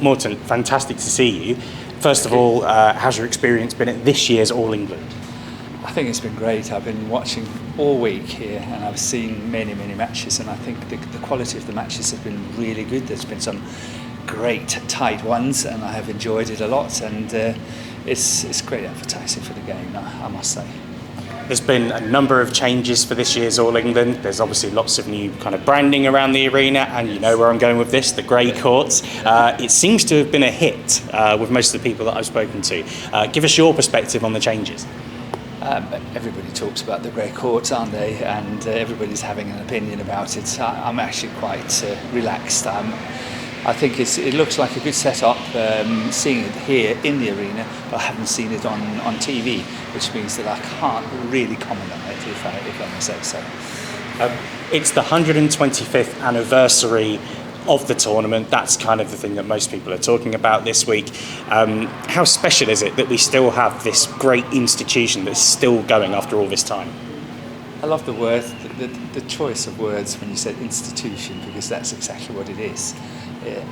Morten, fantastic to see you. First of all, how's your experience been at this year's All England? I think it's been great. I've been watching all week here and I've seen many matches, and I think the quality of the matches have been really good. There's been some great tight ones and I have enjoyed it a lot, and it's great advertising for the game, I must say. There's been a number of changes for this year's All England. There's obviously lots of new kind of branding around the arena, and you know where I'm going with this, the grey courts. It seems to have been a hit with most of the people that I've spoken to. Give us your perspective on the changes. Everybody talks about the grey courts, aren't they? And everybody's having an opinion about it. I'm actually quite relaxed. I think it looks like a good setup, seeing it here in the arena, but I haven't seen it on TV, which means that I can't really comment on it, if I may say so. It's the 125th anniversary of the tournament. That's kind of the thing that most people are talking about this week. How special is it that we still have this great institution that's still going after all this time? I love the word, the choice of words when you said institution, because that's exactly what it is.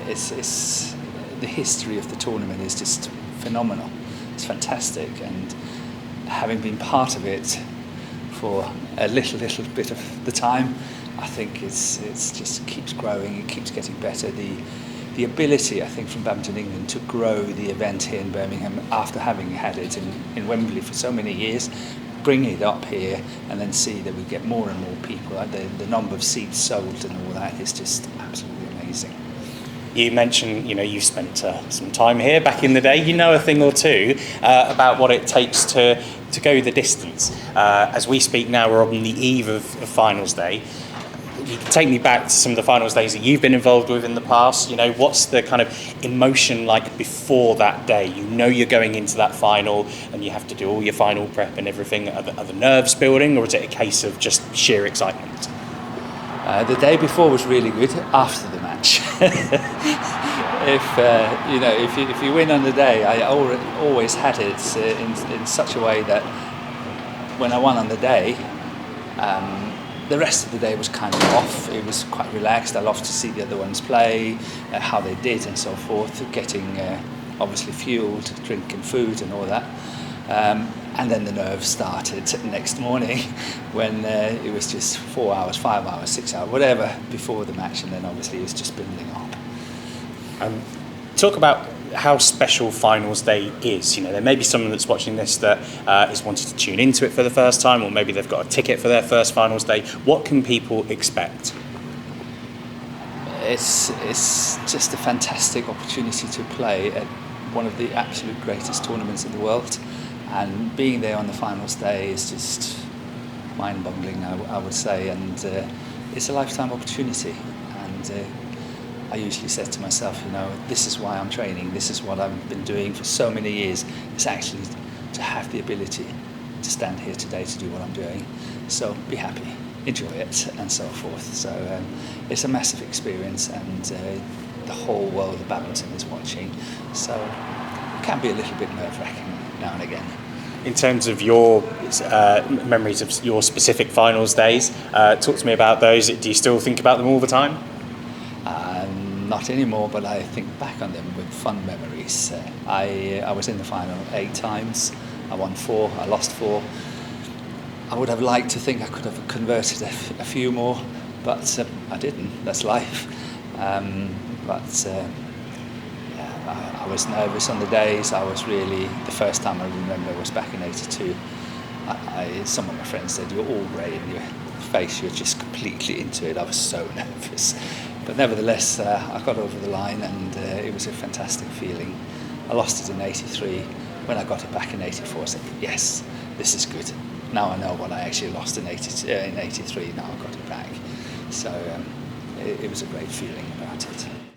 It's the history of the tournament is just phenomenal. It's fantastic, and having been part of it for a little bit of the time, I think it's just keeps growing. It keeps getting better. The ability, I think, from Badminton England to grow the event here in Birmingham after having had it in Wembley for so many years, bring it up here and then see that we get more and more people. The number of seats sold and all that is just absolutely amazing. You mentioned, you've spent some time here back in the day. You know a thing or two about what it takes to go the distance. As we speak now, we're on the eve of finals day. You can take me back to some of the finals days that you've been involved with in the past. What's the kind of emotion like before that day? You're going into that final and you have to do all your final prep and everything. Are the nerves building, or is it a case of just sheer excitement? The day before was really good. After the match, if you win on the day, I always had it in such a way that when I won on the day, the rest of the day was kind of off. It was quite relaxed. I loved to see the other ones play, how they did and so forth, getting obviously fueled, drinking food and all that. And then the nerves started next morning when it was just 4 hours, 5 hours, 6 hours, whatever before the match, and then obviously it was just building up. Talk about how special finals day is. There may be someone that's watching this that is wanting to tune into it for the first time, or maybe they've got a ticket for their first finals day. What can people expect? It's just a fantastic opportunity to play at one of the absolute greatest tournaments in the world. And being there on the finals day is just mind-boggling, I would say, and it's a lifetime opportunity. And I usually said to myself, this is why I'm training, this is what I've been doing for so many years. It's actually to have the ability to stand here today to do what I'm doing. So be happy, enjoy it, and so forth. So it's a massive experience, and the whole world of badminton is watching. So it can be a little bit nerve-wracking now and again. In terms of your memories of your specific finals days, talk to me about those. Do you still think about them all the time? Not anymore, but I think back on them with fun memories. I was in the final 8 times. I won 4, I lost 4. I would have liked to think I could have converted a few more, but I didn't. That's life. I was nervous on the days. I was really, the first time I remember was back in '82. Some of my friends said, "You're all grey in your face, you're just completely into it." I was so nervous. But nevertheless, I got over the line, and it was a fantastic feeling. I lost it in '83. When I got it back in '84, I said, yes, this is good. Now I know what I actually lost in '83, now I got it back. So it was a great feeling about it.